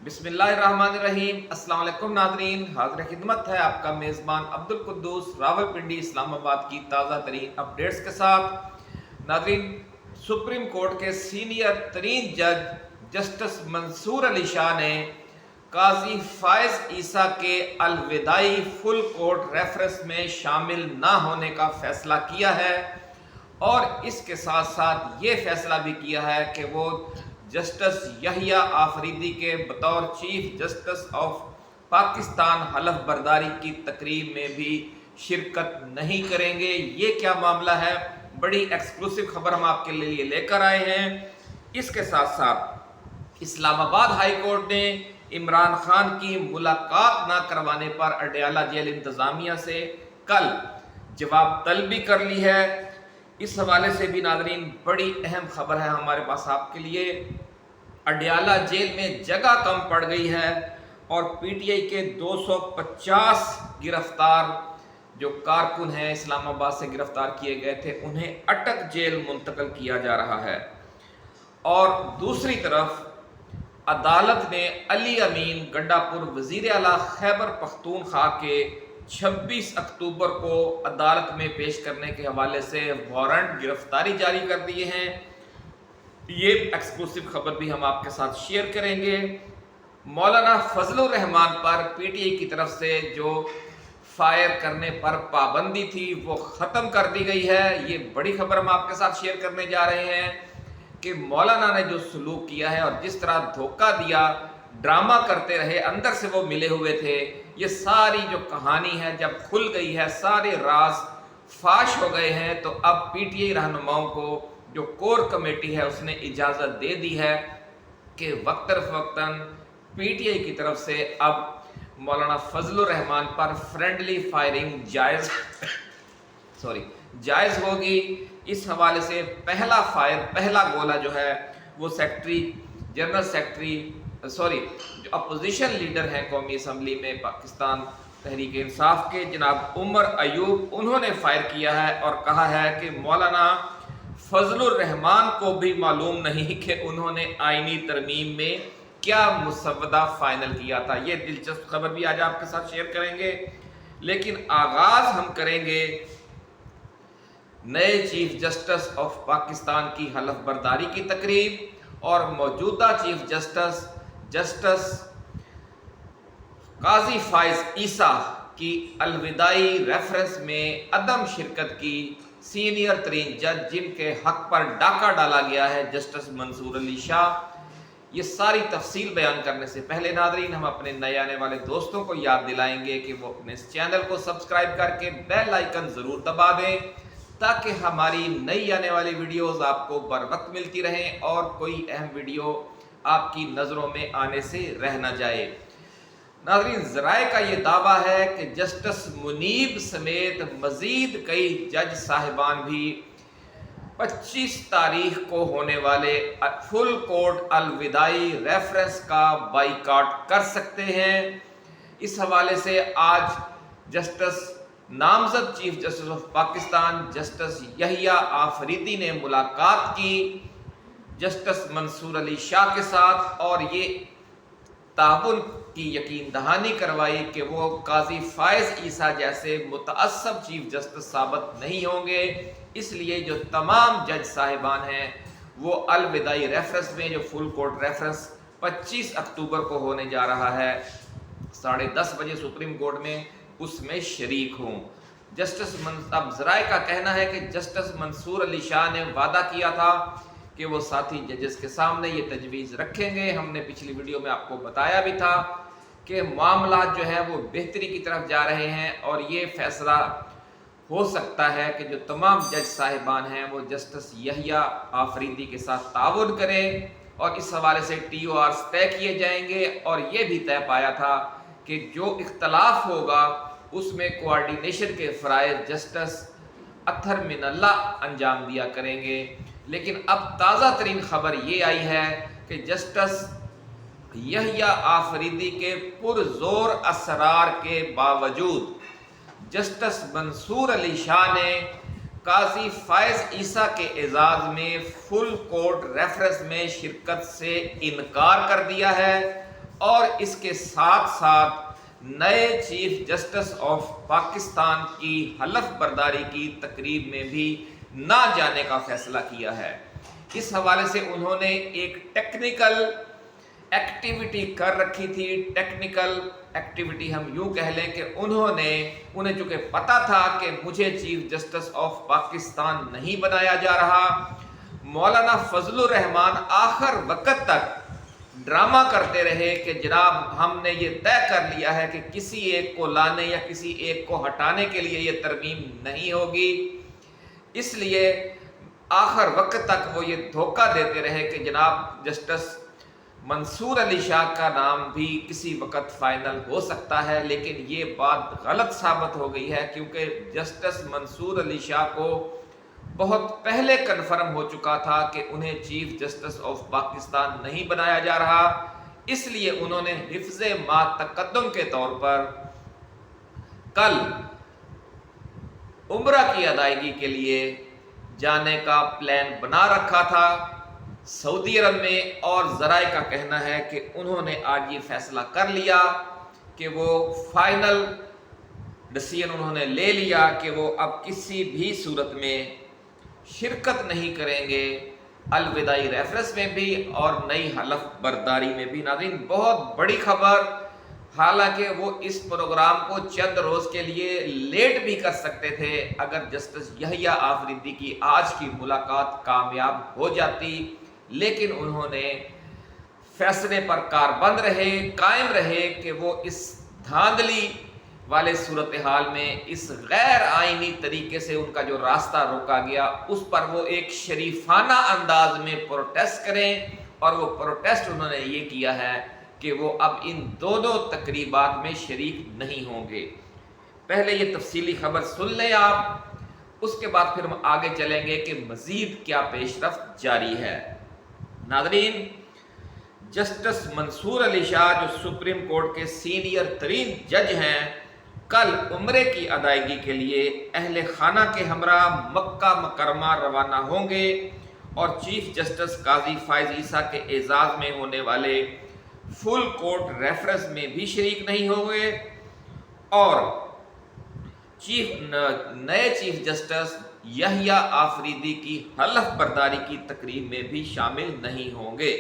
बिस्मिल्लाहिर्रहमानिर्रहीम। अस्सलाम वालेकुम नाज़रीन, हाज़िर खिदमत है आपका मेज़बान अब्दुल कुद्दूस रावलपिंडी इस्लामाबाद की ताज़ा तरीन अपडेट्स के साथ। नाज़रीन, सुप्रीम कोर्ट के सीनियर तरीन जज जस्टिस मंसूर अली शाह ने काजी फायज ईसा के अलविदाई फुल कोर्ट रेफरेंस में शामिल ना होने का फैसला किया है और इसके साथ साथ ये फैसला भी किया है कि वो जस्टिस यहिया आफरीदी के बतौर चीफ जस्टिस ऑफ पाकिस्तान हलफ बर्दारी की तकरीब में भी शिरकत नहीं करेंगे। ये क्या मामला है, बड़ी एक्सक्लूसिव खबर हम आपके लिए लेकर आए हैं। इसके साथ साथ इस्लामाबाद हाई कोर्ट ने इमरान खान की मुलाकात ना करवाने पर अडयाला जेल इंतज़ामिया से कल जवाब तलबी कर ली है। इस हवाले से भी नाज़रीन बड़ी अहम खबर है हमारे पास आपके लिए। अडयाला जेल में जगह कम पड़ गई है और पीटीआई के 250 गिरफ्तार जो कारकुन हैं इस्लामाबाद से गिरफ्तार किए गए थे, उन्हें अटक जेल मुंतकिल किया जा रहा है। और दूसरी तरफ अदालत ने अली अमीन गंडापुर वज़ीर आला खैबर पख्तूनख्वा के 26 अक्टूबर को अदालत में पेश करने के हवाले से वारंट गिरफ्तारी जारी कर दिए हैं। ये एक्सक्लूसिव खबर भी हम आपके साथ शेयर करेंगे। मौलाना फजलुर रहमान पर पीटीआई की तरफ से जो फायर करने पर पाबंदी थी वो ख़त्म कर दी गई है। ये बड़ी खबर हम आपके साथ शेयर करने जा रहे हैं कि मौलाना ने जो सलूक किया है और जिस तरह धोखा दिया, ड्रामा करते रहे, अंदर से वो मिले हुए थे, ये सारी जो कहानी है जब खुल गई है, सारे राज फाश हो गए हैं, तो अब पीटीआई रहनुमाओं को जो कोर कमेटी है उसने इजाज़त दे दी है कि वक्तन पीटीआई की तरफ से अब मौलाना फजलुर रहमान पर फ्रेंडली फायरिंग जायज़ होगी। इस हवाले से पहला गोला जो है वो जो अपोजिशन लीडर हैं कौमी असम्बली में पाकिस्तान तहरीक इंसाफ के जनाब उमर अयूब, उन्होंने फायर किया है और कहा है कि मौलाना फजलुर रहमान को भी मालूम नहीं कि उन्होंने आईनी तरमीम में क्या मुसव्वदा फाइनल किया था। ये दिलचस्प खबर भी आज आपके साथ शेयर करेंगे, लेकिन आगाज हम करेंगे नए चीफ जस्टिस ऑफ पाकिस्तान की हलफ बर्दारी की तकरीब और मौजूदा चीफ जस्टिस काजी फायज ईसा की अलविदाई रेफरेंस में अदम शिरकत की सीनियर तरीन जज जिनके हक पर डाका डाला गया है जस्टिस मंसूर अली शाह। ये सारी तफसील बयान करने से पहले नाज़रीन हम अपने नए आने वाले दोस्तों को याद दिलाएंगे कि वो अपने इस चैनल को सब्सक्राइब करके बेल आइकन ज़रूर दबा दें ताकि हमारी नई आने वाली वीडियोस आपको बर वक्त मिलती रहें और कोई अहम वीडियो आपकी नज़रों में आने से रह न जाए। नाज़रीन, ज़राए का ये दावा है कि जस्टिस मुनीब समेत मज़ीद कई जज साहिबान भी 25 तारीख को होने वाले फुल कोर्ट अलविदाई रेफरेंस का बाइकाट कर सकते हैं। इस हवाले से आज जस्टिस नामजद chief justice of Pakistan justice Yahya Afridi ने मुलाकात की जस्टिस मंसूर अली शाह के साथ और ये ताउन की यकीन दहानी करवाई कि वो काजी फायज ईसा जैसे मुतअस्सब चीफ जस्टिस साबित नहीं होंगे। इसलिए जो तमाम जज साहिबान हैं वो अलविदाई रेफरेंस में जो फुल कोर्ट रेफरेंस 25 अक्टूबर को होने जा रहा है 10:30 बजे सुप्रीम कोर्ट में, उसमें शरीक हूँ। अब ज़राए का कहना है कि जस्टिस मंसूर अली शाह ने वादा किया था कि वो साथी जजेस के सामने ये तजवीज़ रखेंगे। हमने पिछली वीडियो में आपको बताया भी था कि मामला जो है वो बेहतरी की तरफ जा रहे हैं और ये फैसला हो सकता है कि जो तमाम जज साहिबान हैं वो जस्टिस यहिया आफरीदी के साथ ताउन करें और इस हवाले से TORs तय किए जाएंगे। और ये भी तय पाया था कि जो इख्तलाफ होगा उसमें कोऑर्डिनेशन के फ़राइज़ जस्टिस अत्थर मिनल्लाह अंजाम दिया करेंगे। लेकिन अब ताज़ा तरीन खबर ये आई है कि जस्टिस यहिया आफरीदी के पुरजोर असरार के बावजूद जस्टिस मंसूर अली शाह ने काजी फायज ईसा के एजाज़ में फुल कोर्ट रेफरेंस में शिरकत से इनकार कर दिया है اور اس کے ساتھ ساتھ نئے چیف جسٹس آف پاکستان کی حلف برداری کی تقریب میں بھی نہ جانے کا فیصلہ کیا ہے۔ اس حوالے سے انہوں نے ایک ٹیکنیکل ایکٹیویٹی کر رکھی تھی۔ ٹیکنیکل ایکٹیویٹی ہم یوں کہہ لیں کہ انہیں چونکہ پتا تھا کہ مجھے چیف جسٹس آف پاکستان نہیں بنایا جا رہا، مولانا فضل الرحمان آخر وقت تک ڈرامہ کرتے رہے کہ جناب ہم نے یہ طے کر لیا ہے کہ کسی ایک کو لانے یا کسی ایک کو ہٹانے کے لیے یہ ترمیم نہیں ہوگی، اس لیے آخر وقت تک وہ یہ دھوکہ دیتے رہے کہ جناب جسٹس منصور علی شاہ کا نام بھی کسی وقت فائنل ہو سکتا ہے، لیکن یہ بات غلط ثابت ہو گئی ہے کیونکہ جسٹس منصور علی شاہ کو بہت پہلے کنفرم ہو چکا تھا کہ انہیں چیف جسٹس آف پاکستان نہیں بنایا جا رہا، اس لیے انہوں نے حفظ ما تقدم کے طور پر کل عمرہ کی ادائیگی کے لیے جانے کا پلان بنا رکھا تھا سعودی عرب میں، اور ذرائع کا کہنا ہے کہ انہوں نے آج یہ فیصلہ کر لیا کہ وہ فائنل ڈیسیژن انہوں نے لے لیا کہ وہ اب کسی بھی صورت میں شرکت نہیں کریں گے الوداعی ریفرنس میں بھی اور نئی حلف برداری میں بھی۔ ناظرین بہت بڑی خبر، حالانکہ وہ اس پروگرام کو چند روز کے لیے لیٹ بھی کر سکتے تھے اگر جسٹس یحییٰ آفریدی کی آج کی ملاقات کامیاب ہو جاتی، لیکن انہوں نے فیصلے پر کاربند رہے، قائم رہے کہ وہ اس دھاندلی والے صورتحال میں اس غیر آئینی طریقے سے ان کا جو راستہ روکا گیا اس پر وہ ایک شریفانہ انداز میں پروٹیسٹ کریں، اور وہ پروٹیسٹ انہوں نے یہ کیا ہے کہ وہ اب ان دونوں تقریبات میں شریک نہیں ہوں گے۔ پہلے یہ تفصیلی خبر سن لیں آپ، اس کے بعد پھر ہم آگے چلیں گے کہ مزید کیا پیش رفت جاری ہے۔ ناظرین، جسٹس منصور علی شاہ جو سپریم کورٹ کے سینئر ترین جج ہیں، کل عمرے کی ادائیگی کے لیے اہل خانہ کے ہمراہ مکہ مکرمہ روانہ ہوں گے، اور چیف جسٹس قاضی فائز عیسیٰ کے اعزاز میں ہونے والے فل کورٹ ریفرنس میں بھی شریک نہیں ہوں گے، اور نئے چیف جسٹس یحییٰ آفریدی کی حلف برداری کی تقریب میں بھی شامل نہیں ہوں گے،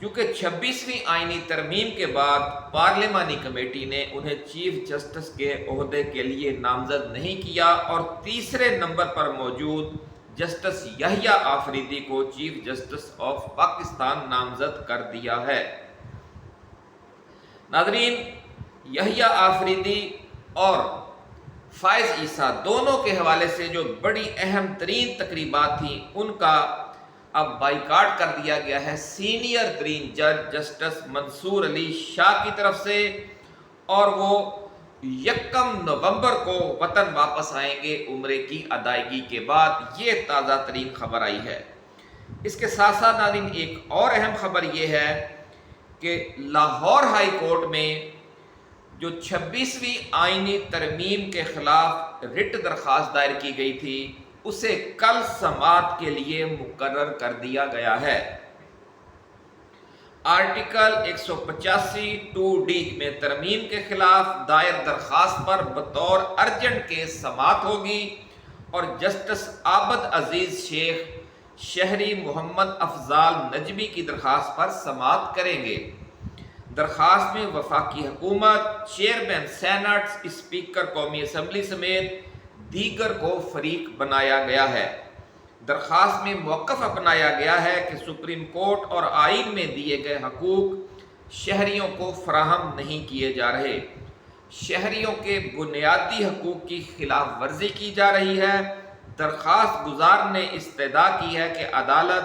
کیونکہ 26ویں آئینی ترمیم کے بعد پارلیمانی کمیٹی نے انہیں چیف جسٹس کے عہدے کے لیے نامزد نہیں کیا، اور تیسرے نمبر پر موجود جسٹس یحییٰ آفریدی کو چیف جسٹس آف پاکستان نامزد کر دیا ہے۔ ناظرین، یحییٰ آفریدی اور فائز عیسیٰ دونوں کے حوالے سے جو بڑی اہم ترین تقریبات تھیں ان کا اب بائیکاٹ کر دیا گیا ہے سینئر ترین جج جسٹس منصور علی شاہ کی طرف سے، اور وہ 1 نومبر کو وطن واپس آئیں گے عمرے کی ادائیگی کے بعد۔ یہ تازہ ترین خبر آئی ہے۔ اس کے ساتھ ساتھ ناظرین ایک اور اہم خبر یہ ہے کہ لاہور ہائی کورٹ میں جو 26ویں آئینی ترمیم کے خلاف رٹ درخواست دائر کی گئی تھی اسے کل سماعت کے لیے مقرر کر دیا گیا ہے۔ آرٹیکل 185(2)D میں ترمیم کے خلاف دائر درخواست پر بطور ارجنٹ کیس سماعت ہوگی، اور جسٹس عابد عزیز شیخ شہری محمد افضال نجمی کی درخواست پر سماعت کریں گے۔ درخواست میں وفاقی حکومت، چیئرمین سینٹ، اسپیکر قومی اسمبلی سمیت دیگر کو فریق بنایا گیا ہے۔ درخواست میں موقف اپنایا گیا ہے کہ سپریم کورٹ اور آئین میں دیے گئے حقوق شہریوں کو فراہم نہیں کیے جا رہے، شہریوں کے بنیادی حقوق کی خلاف ورزی کی جا رہی ہے۔ درخواست گزار نے استدعا کی ہے کہ عدالت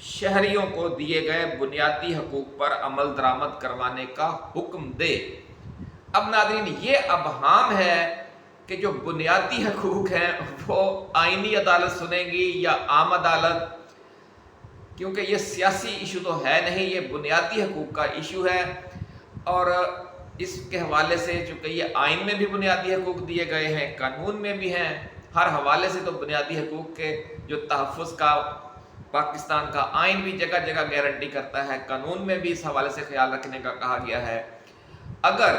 شہریوں کو دیے گئے بنیادی حقوق پر عمل درآمد کروانے کا حکم دے۔ اب ناظرین یہ ابہام ہے کہ جو بنیادی حقوق ہیں وہ آئینی عدالت سنیں گی یا عام عدالت، کیونکہ یہ سیاسی ایشو تو ہے نہیں، یہ بنیادی حقوق کا ایشو ہے، اور اس کے حوالے سے چونکہ یہ آئین میں بھی بنیادی حقوق دیے گئے ہیں، قانون میں بھی ہیں، ہر حوالے سے تو بنیادی حقوق کے جو تحفظ کا पाकिस्तान का आइन भी जगह जगह गारंटी करता है, कानून में भी इस हवाले से ख्याल रखने का कहा गया है। अगर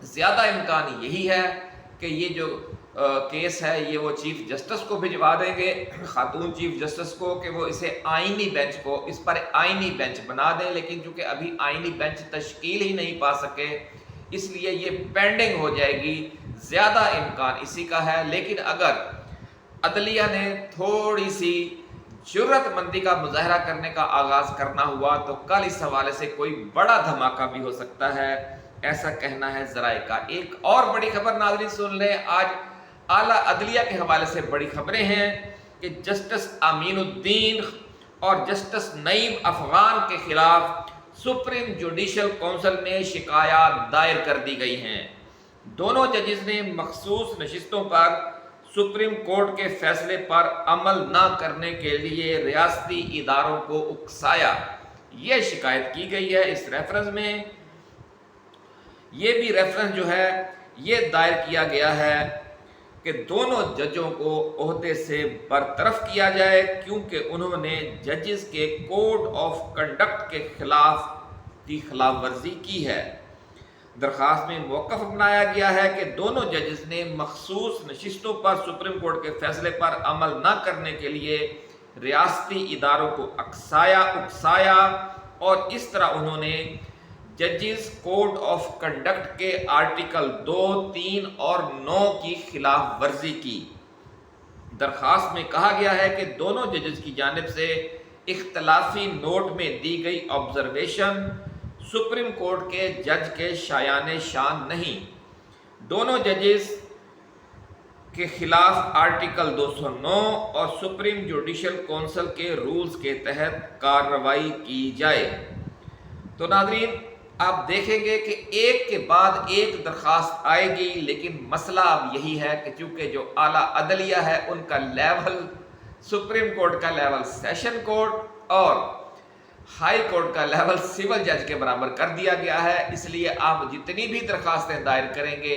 ज़्यादा इम्कान यही है कि ये जो केस है ये वो चीफ जस्टिस को भिजवा देंगे, खातून चीफ जस्टिस को, कि वो इसे आइनी बेंच को, इस पर आइनी बेंच बना दें, लेकिन चूंकि अभी आइनी बेंच तश्कील ही नहीं पा सके इसलिए ये पेंडिंग हो जाएगी। ज़्यादा इम्कान इसी का है। लेकिन अगर अदलिया ने थोड़ी सी जुर्रतमंदी का मुजाहरा करने का आगाज़ करना हुआ तो कल इस हवाले से कोई बड़ा धमाका भी हो सकता है, ऐसा कहना है ज़राए का। एक और बड़ी खबर नाज़रीन सुन लें, आज आला अदलिया के हवाले से बड़ी खबरें हैं कि जस्टिस अमीनुद्दीन और जस्टिस नईम अफगान के खिलाफ सुप्रीम जुडिशल काउंसिल में शिकायत दायर कर दी गई हैं। दोनों जजेस ने मखसूस नशिस्तों पर सुप्रीम कोर्ट के फैसले पर अमल न करने के लिए रियासती इदारों को उकसाया, यह शिकायत की गई है। इस रेफरेंस में ये भी रेफरेंस जो है ये दायर किया गया है कि दोनों जजों को ओहदे से बरतरफ किया जाए क्योंकि उन्होंने जजेस के कोड ऑफ कंडक्ट के खिलाफ वर्जी की है। दरख्वास्त में मौक़िफ़ अपनाया गया है कि दोनों जजेस ने मखसूस नशिस्तों पर सुप्रीम कोर्ट के फैसले पर अमल न करने के लिए रियासती इदारों को उकसाया और इस तरह उन्होंने जजेस कोड ऑफ कंडक्ट के आर्टिकल 2, 3 और 9 की खिलाफ वर्जी की। दरख्वास्त में कहा गया है कि दोनों जजेस की जानिब से इख्तलाफी नोट में दी गई ऑब्जर्वेशन सुप्रीम कोर्ट के जज के शायाने शान नहीं। दोनों जजेस के खिलाफ आर्टिकल 209 और सुप्रीम जुडिशल काउंसिल के रूल्स के तहत कार्रवाई की जाए। तो नाज़रीन आप देखेंगे कि एक के बाद एक दरख्वास्त आएगी, लेकिन मसला अब यही है कि चूंकि जो आला अदलिया है उनका लेवल सुप्रीम कोर्ट का लेवल सेशन कोर्ट और हाई कोर्ट का लेवल सिविल जज के बराबर कर दिया गया है, इसलिए आप जितनी भी दरख्वास्तें दायर करेंगे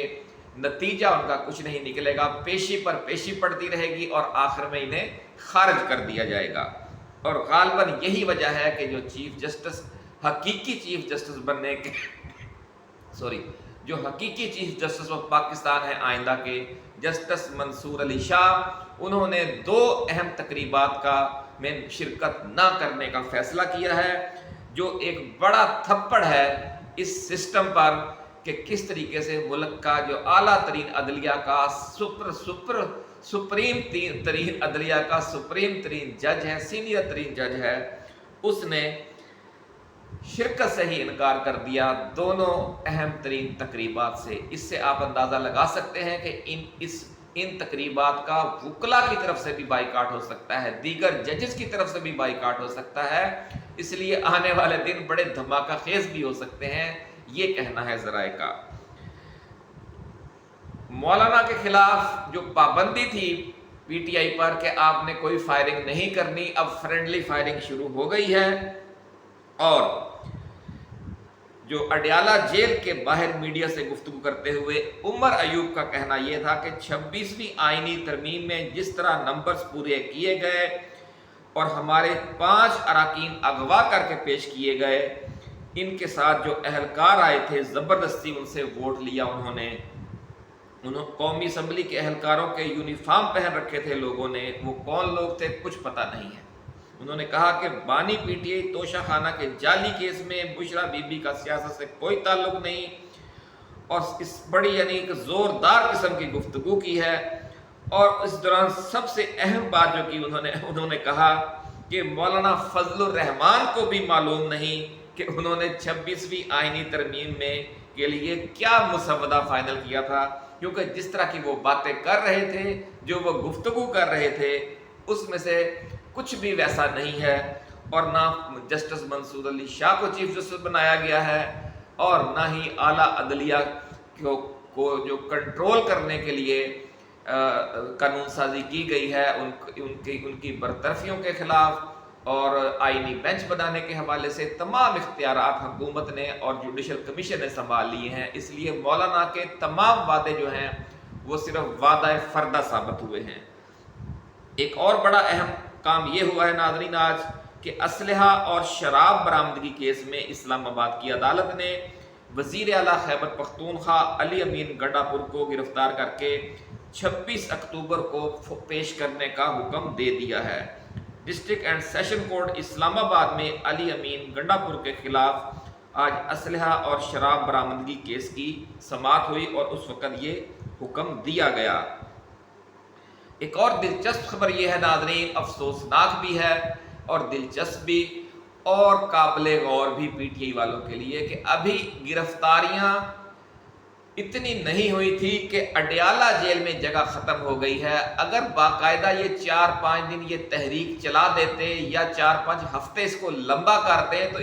नतीजा उनका कुछ नहीं निकलेगा, पेशी पर पेशी पड़ती रहेगी और आखिर में इन्हें खारिज कर दिया जाएगा। और गालबन यही वजह है कि जो चीफ जस्टिस हकीकी चीफ जस्टिस बनने के जो हकीकी चीफ जस्टिस ऑफ पाकिस्तान है आइंदा के जस्टिस मंसूर अली शाह, उन्होंने 2 अहम तकरीबात में शिरकत न करने का फैसला किया है, जो एक बड़ा थप्पड़ है इस सिस्टम पर कि किस तरीके से मुल्क का जो आला तरीन अदलिया का सुप्रीम तरीन अदलिया का सुप्रीम तरीन जज है, सीनियर तरीन जज है, उसने शिरकत से ही इनकार कर दिया दोनों अहम तरीन तकरीबात से। इससे आप अंदाज़ा लगा सकते हैं कि इन तकरीबात का वुकला की तरफ से भी बाइकाट हो सकता है, दीगर जजेस की तरफ से भी बाइकाट हो सकता है, इसलिए आने वाले दिन बड़े धमाका खेज भी हो सकते हैं, ये कहना है ज़राए का। मौलाना के खिलाफ जो पाबंदी थी पीटीआई पर कि आपने कोई फायरिंग नहीं करनी, अब फ्रेंडली फायरिंग शुरू हो गई है। और जो अडयाला जेल के बाहर मीडिया से गुफ्तगू करते हुए उमर अयूब का कहना यह था कि 26वीं आईनी तरमीम में जिस तरह नंबर्स पूरे किए गए और हमारे 5 अराकीन अगवा करके पेश किए गए, इनके साथ जो अहलकार आए थे ज़बरदस्ती उनसे वोट लिया उन्होंने कौमी असम्बली के अहलकारों के यूनिफॉर्म पहन रखे थे लोगों ने, वो कौन लोग थे कुछ पता नहीं है। उन्होंने कहा कि बानी पीटीआई तोशा खाना के जाली केस में बुशरा बीबी का सियासत से कोई ताल्लुक नहीं, और इस बड़ी यानी एक ज़ोरदार किस्म की गुफ्तगू की है। और इस दौरान सबसे अहम बात जो की उन्होंने कहा कि मौलाना फजलुर रहमान को भी मालूम नहीं कि उन्होंने 26वीं आईनी तरमीम में के लिए क्या मुसवदा फाइनल किया था, क्योंकि जिस तरह की वो बातें कर रहे थे, जो वो गुफ्तगू कर रहे थे, उसमें से कुछ भी वैसा नहीं है। और ना जस्टिस मंसूर अली शाह को चीफ जस्टिस बनाया गया है और ना ही आला अदलिया को जो कंट्रोल करने के लिए कानून साजी की गई है उनकी बरतरफियों के खिलाफ और आईनी बेंच बनाने के हवाले से तमाम इख्तियारात हुकूमत ने और जुडिशल कमीशन ने संभाल लिए हैं। इसलिए मौलाना के तमाम वादे जो हैं वो सिर्फ वादा फर्दा साबित हुए हैं। एक और बड़ा अहम کام یہ ہوا ہے ناظرین آج کہ اسلحہ اور شراب برآمدگی کیس میں اسلام آباد کی عدالت نے وزیر اعلیٰ خیبر پختونخوا علی امین گنڈا پور کو گرفتار کر کے 26 اکتوبر کو پیش کرنے کا حکم دے دیا ہے۔ ڈسٹرکٹ اینڈ سیشن کورٹ اسلام آباد میں علی امین گنڈا پور کے خلاف آج اسلحہ اور شراب برآمدگی کیس کی سماعت ہوئی اور اس وقت یہ حکم دیا گیا۔ ایک اور دلچسپ خبر یہ ہے ناظرین، افسوسناک بھی ہے اور دلچسپ بھی اور قابل غور بھی پی ٹی آئی والوں کے لیے، کہ ابھی گرفتاریاں اتنی نہیں ہوئی تھی کہ اڈیالہ جیل میں جگہ ختم ہو گئی ہے۔ اگر باقاعدہ یہ 4-5 دن یہ تحریک چلا دیتے یا 4-5 ہفتے اس کو لمبا کرتے تو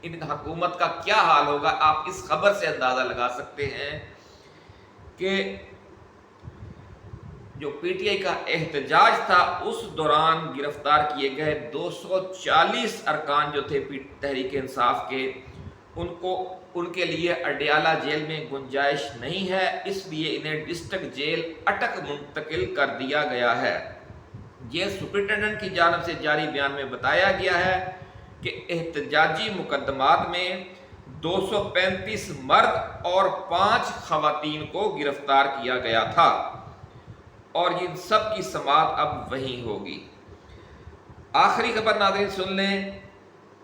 ان حکومت کا کیا حال ہوگا، آپ اس خبر سے اندازہ لگا سکتے ہیں کہ جو پی ٹی آئی کا احتجاج تھا اس دوران گرفتار کیے گئے 240 ارکان جو تھے تحریک انصاف کے، ان کے لیے اڈیالہ جیل میں گنجائش نہیں ہے، اس لیے انہیں ڈسٹرکٹ جیل اٹک منتقل کر دیا گیا ہے۔ جیل سپرنٹینڈنٹ کی جانب سے جاری بیان میں بتایا گیا ہے کہ احتجاجی مقدمات میں 235 مرد اور 5 خواتین کو گرفتار کیا گیا تھا اور ان سب کی سماعت اب وہیں ہوگی۔ آخری خبر ناظرین سن لیں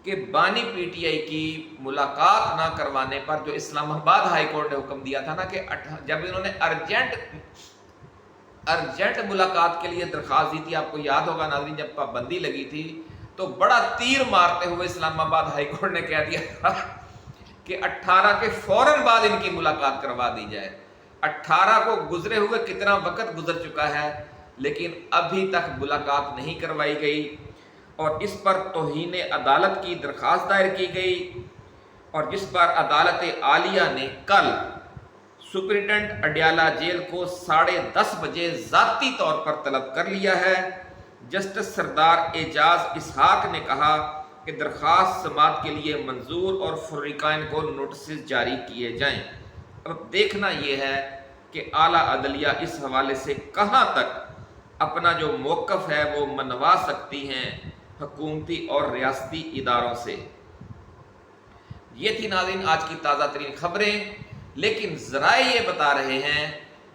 کہ بانی پی ٹی آئی کی ملاقات نہ کروانے پر جو اسلام آباد ہائی کورٹ نے حکم دیا تھا نا کہ جب انہوں نے ارجنٹ ملاقات کے لیے درخواست دی تھی، آپ کو یاد ہوگا ناظرین جب پابندی لگی تھی تو بڑا تیر مارتے ہوئے اسلام آباد ہائی کورٹ نے کہہ دیا تھا کہ 18 کے فوراً بعد ان کی ملاقات کروا دی جائے۔ 18 کو گزرے ہوئے کتنا وقت گزر چکا ہے لیکن ابھی تک ملاقات نہیں کروائی گئی اور اس پر توہین عدالت کی درخواست دائر کی گئی اور جس پر عدالت عالیہ نے کل سپرنٹینڈنٹ اڈیالہ جیل کو 10:30 بجے ذاتی طور پر طلب کر لیا ہے۔ جسٹس سردار اعجاز اسحاق نے کہا کہ درخواست سماعت کے لیے منظور اور فریقین کو نوٹسز جاری کیے جائیں۔ اب دیکھنا یہ ہے کہ اعلیٰ عدلیہ اس حوالے سے کہاں تک اپنا جو موقف ہے وہ منوا سکتی ہیں حکومتی اور ریاستی اداروں سے۔ یہ تھی ناظرین آج کی تازہ ترین خبریں، لیکن ذرائع یہ بتا رہے ہیں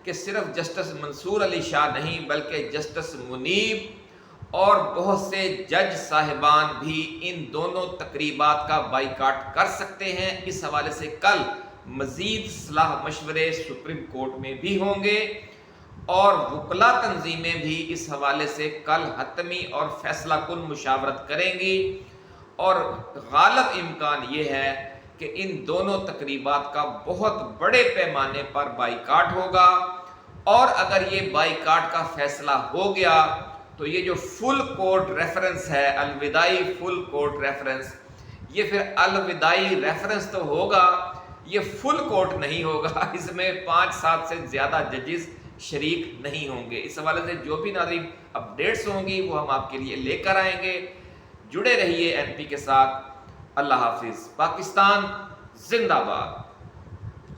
کہ صرف جسٹس منصور علی شاہ نہیں بلکہ جسٹس منیب اور بہت سے جج صاحبان بھی ان دونوں تقریبات کا بائیکاٹ کر سکتے ہیں۔ اس حوالے سے کل مزید صلاح مشورے سپریم کورٹ میں بھی ہوں گے اور وکلا تنظیمیں بھی اس حوالے سے کل حتمی اور فیصلہ کن مشاورت کریں گی اور غالب امکان یہ ہے کہ ان دونوں تقریبات کا بہت بڑے پیمانے پر بائیکاٹ ہوگا اور اگر یہ بائیکاٹ کا فیصلہ ہو گیا تو یہ جو فل کورٹ ریفرنس ہے، الوداعی فل کورٹ ریفرنس، یہ پھر الوداعی ریفرنس تو ہوگا، یہ فل کورٹ نہیں ہوگا، اس میں 5-7 سے زیادہ ججز شریک نہیں ہوں گے۔ اس حوالے سے جو بھی ناظرین اپڈیٹس ہوں گی وہ ہم آپ کے لیے لے کر آئیں گے۔ جڑے رہیے این پی کے ساتھ۔ اللہ حافظ۔ پاکستان زندہ باد۔